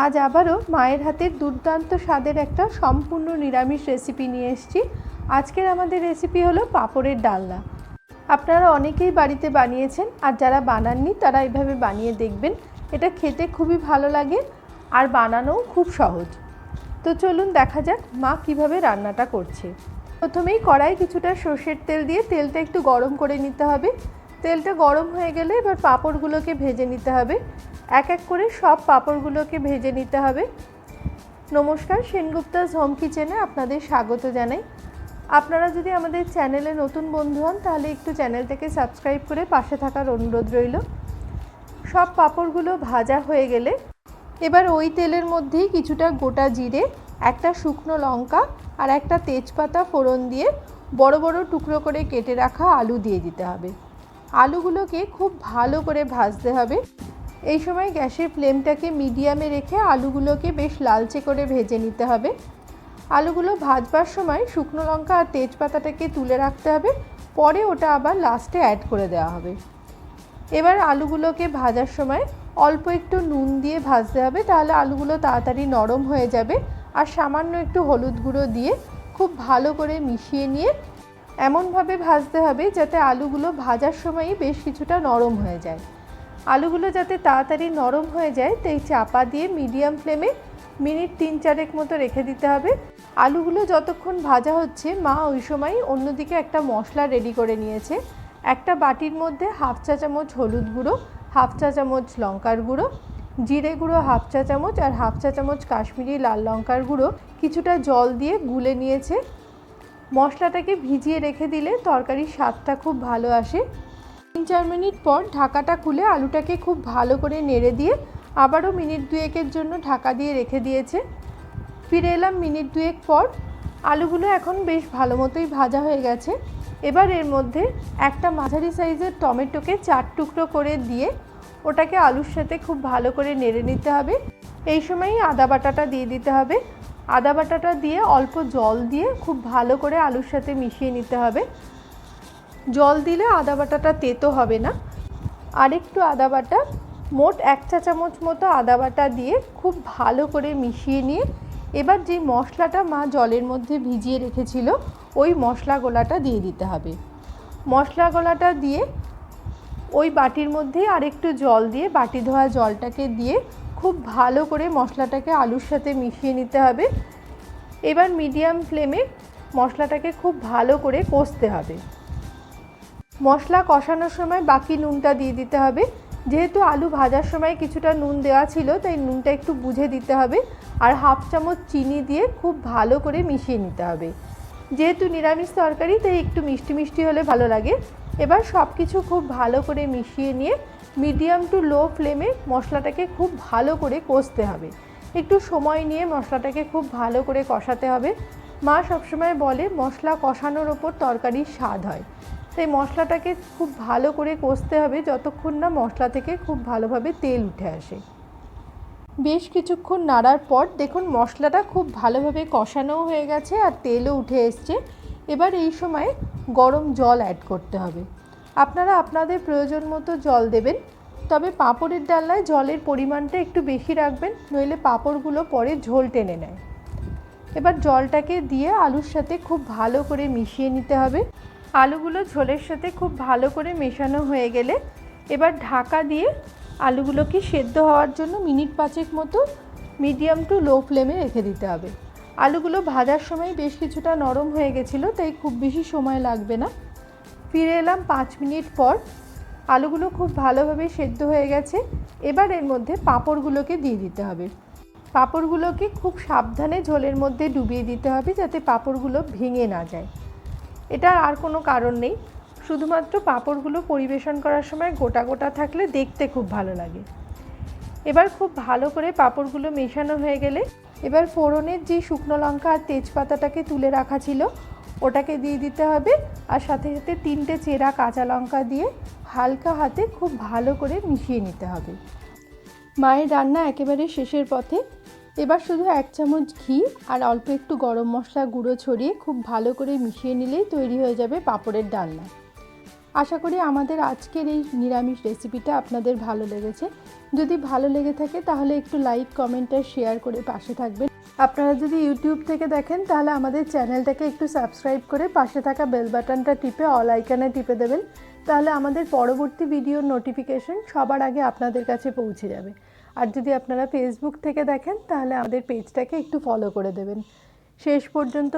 আজ আবারও মায়ের হাতের দুর্দান্ত স্বাদের একটা সম্পূর্ণ নিরামিষ রেসিপি নিয়ে এসেছি। আজকের আমাদের রেসিপি হলো পাঁপড়ের ডালনা। আপনারা অনেকেই বাড়িতে বানিয়েছেন, আর যারা বানাননি তারা এইভাবে বানিয়ে দেখবেন। এটা খেতে খুবই ভালো লাগে আর বানানোও খুব সহজ। তো চলুন দেখা যাক মা কিভাবে রান্নাটা করছে। প্রথমেই কড়াই কিছুটা সর্ষের তেল দিয়ে তেলটা একটু গরম করে নিতে হবে। তেলটা গরম হয়ে গেলে এবার পাঁপড়গুলোকে ভেজে নিতে হবে। এক এক করে সব পাঁপড়গুলোকে ভেজে নিতে হবে। নমস্কার, সেনগুপ্তাস হোম কিচেনে আপনাদের স্বাগত জানাই। আপনারা যদি আমাদের চ্যানেলে নতুন বন্ধু হন তাহলে একটু চ্যানেলটাকে সাবস্ক্রাইব করে পাশে থাকার অনুরোধ রইল। সব পাঁপড়গুলো ভাজা হয়ে গেলে এবার ওই তেলের মধ্যেই কিছুটা গোটা জিরে, একটা শুকনো লঙ্কা আর একটা তেজপাতা ফোড়ন দিয়ে বড় বড় টুকরো করে কেটে রাখা আলু দিয়ে দিতে হবে। আলুগুলোকে খুব ভালো করে ভাজতে হবে। এই সময় গ্যাসের ফ্লেমটাকে মিডিয়ামে রেখে আলুগুলোকে বেশ লালচে করে ভেজে নিতে হবে। আলুগুলো ভাজবার সময় শুকনো লঙ্কা আর তেজপাতাটাকে তুলে রাখতে হবে, পরে ওটা আবার লাস্টে অ্যাড করে দেওয়া হবে। এবার আলুগুলোকে ভাজার সময় অল্প একটু নুন দিয়ে ভাজতে হবে, তাহলে আলুগুলো তাড়াতাড়ি নরম হয়ে যাবে। আর সামান্য একটু হলুদ গুঁড়ো দিয়ে খুব ভালো করে মিশিয়ে নিয়ে এমনভাবে ভাজতে হবে যাতে আলুগুলো ভাজার সময়ই বেশ কিছুটা নরম হয়ে যায়। আলুগুলো যাতে তাড়াতাড়ি নরম হয়ে যায় তাই চাপা দিয়ে মিডিয়াম ফ্লেমে মিনিট 3-4 মতো রেখে দিতে হবে। আলুগুলো যতক্ষণ ভাজা হচ্ছে মা ওই সময় অন্যদিকে একটা মশলা রেডি করে নিয়েছে। একটা বাটির মধ্যে 1/2 চা চামচ হলুদ গুঁড়ো, 1/2 চা চামচ লঙ্কার গুঁড়ো, জিরে গুঁড়ো 1/2 চা চামচ আর 1/2 চা চামচ কাশ্মীরি লাল লঙ্কার গুঁড়ো কিছুটা জল দিয়ে গুলে নিয়েছে। মশলাটাকে ভিজিয়ে রেখে দিলে তরকারির স্বাদটা খুব ভালো আসে। 3-4 মিনিট পর ঢাকাটা খুলে আলুটাকে খুব ভালো করে নেড়ে দিয়ে আবারও মিনিট 2-এর জন্য ঢাকা দিয়ে রেখে দিয়েছে। ফিরে এলাম মিনিট 2 পর। আলুগুলো এখন বেশ ভালো মতোই ভাজা হয়ে গেছে। এবার এর মধ্যে একটা মাঝারি সাইজের টমেটোকে 4 টুকরো করে দিয়ে ওটাকে আলুর সাথে খুব ভালো করে নেড়ে নিতে হবে। এই সময়ই আদা বাটাটা দিয়ে দিতে হবে। আদা বাটাটা দিয়ে অল্প জল দিয়ে খুব ভালো করে আলুর সাথে মিশিয়ে নিতে হবে। জল দিলে আদা বাটাটা তেতো হবে না। আরেকটু আদা বাটা, মোট 1 চা চামচ মতো আদা বাটা দিয়ে খুব ভালো করে মিশিয়ে নিয়ে এবার যে মশলাটা মা জলের মধ্যে ভিজিয়ে রেখেছিল ওই মশলা গোলাটা দিয়ে দিতে হবে। মশলা গোলাটা দিয়ে ওই বাটির মধ্যেই আরেকটু জল দিয়ে বাটি ধোয়া জলটাকে দিয়ে খুব ভালো করে মশলাটাকে আলুর সাথে মিশিয়ে নিতে হবে। এবার মিডিয়াম ফ্লেমে মশলাটাকে খুব ভালো করে কষতে হবে। মশলা কষানোর সময় বাকি নুনটা দিয়ে দিতে হবে। যেহেতু আলু ভাজার সময় কিছুটা নুন দেওয়া ছিল তাই নুনটা একটু বুঝে দিতে হবে। আর 1/2 চামচ চিনি দিয়ে খুব ভালো করে মিশিয়ে নিতে হবে। যেহেতু নিরামিষ তরকারি তাই একটু মিষ্টি মিষ্টি হলে ভালো লাগে। এবার সব কিছু খুব ভালো করে মিশিয়ে নিয়ে মিডিয়াম টু লো ফ্লেমে মশলাটাকে খুব ভালো করে কষতে হবে। একটু সময় নিয়ে মশলাটাকে খুব ভালো করে কষাতে হবে। মা সবসময় বলে মশলা কষানোর ওপর তরকারির স্বাদ হয়। তাই মশলাটাকে খুব ভালো করে কষতে হবে যতক্ষণ না মশলা থেকে খুব ভালোভাবে তেল উঠে আসে। বেশ কিছুক্ষণ নাড়ার পর দেখুন মশলাটা খুব ভালোভাবে কষানোও হয়ে গেছে আর তেলও উঠে এসছে। এবার এই সময় গরম জল অ্যাড করতে হবে। আপনারা আপনাদের প্রয়োজন মতো জল দেবেন, তবে পাঁপড়ের ডালনায় জলের পরিমাণটা একটু বেশি রাখবেন, নইলে পাঁপড়গুলো পরে ঝোল টেনে নেয়। এবার জলটাকে দিয়ে আলুর সাথে খুব ভালো করে মিশিয়ে নিতে হবে। আলুগুলো ঝোলের সাথে খুব ভালো করে মেশানো হয়ে গেলে এবার ঢাকা দিয়ে আলুগুলোকে সেদ্ধ হওয়ার জন্য মিনিট 5 মতো মিডিয়াম টু লো ফ্লেমে রেখে দিতে হবে। আলুগুলো ভাজার সময় বেশ কিছুটা নরম হয়ে গেছিলো, তাই খুব বেশি সময় লাগবে না। ফিরে এলাম 5 মিনিট পর। আলুগুলো খুব ভালোভাবে সেদ্ধ হয়ে গেছে। এবার এর মধ্যে পাঁপড়গুলোকে দিয়ে দিতে হবে। পাঁপড়গুলোকে খুব সাবধানে ঝোলের মধ্যে ডুবিয়ে দিতে হবে যাতে পাঁপড়গুলো ভেঙে না যায়। এটার আর কোনো কারণ নেই, শুধুমাত্র পাঁপড়গুলো পরিবেশন করার সময় গোটা গোটা থাকলে দেখতে খুব ভালো লাগে। এবার খুব ভালো করে পাঁপড়গুলো মেশানো হয়ে গেলে এবার ফোড়নের যে শুকনো লঙ্কা আর তেজপাতাটাকে তুলে রাখা ছিল ওটাকে দিয়ে দিতে হবে। আর সাথে সাথে 3টে চেরা কাঁচা লঙ্কা দিয়ে হালকা হাতে খুব ভালো করে মিশিয়ে নিতে হবে। মায়ের রান্না একেবারে শেষের পথে। এবার শুধু 1 চামচ ঘি আর অল্প একটু গরম মশলা গুঁড়ো ছড়িয়ে খুব ভালো করে মিশিয়ে নিলেই তৈরি হয়ে যাবে পাঁপড়ের ডালনা। আশা করি আমাদের আজকের এই নিরামিষ রেসিপিটা আপনাদের ভালো লেগেছে। যদি ভালো লেগে থাকে তাহলে একটু লাইক, কমেন্ট আর শেয়ার করে পাশে থাকবেন। আপনারা যদি ইউটিউব থেকে দেখেন তাহলে আমাদের চ্যানেলটাকে একটু সাবস্ক্রাইব করে পাশে থাকা বেল বাটনটা টিপে অল আইকনে টিপে দেবেন। তাহলে আমাদের পরবর্তী ভিডিওর নোটিফিকেশন সবার আগে আপনাদের কাছে পৌঁছে যাবে। আর যদি আপনারা ফেসবুক থেকে দেখেন তাহলে আমাদের পেজটাকে একটু ফলো করে দেবেন। শেষ পর্যন্ত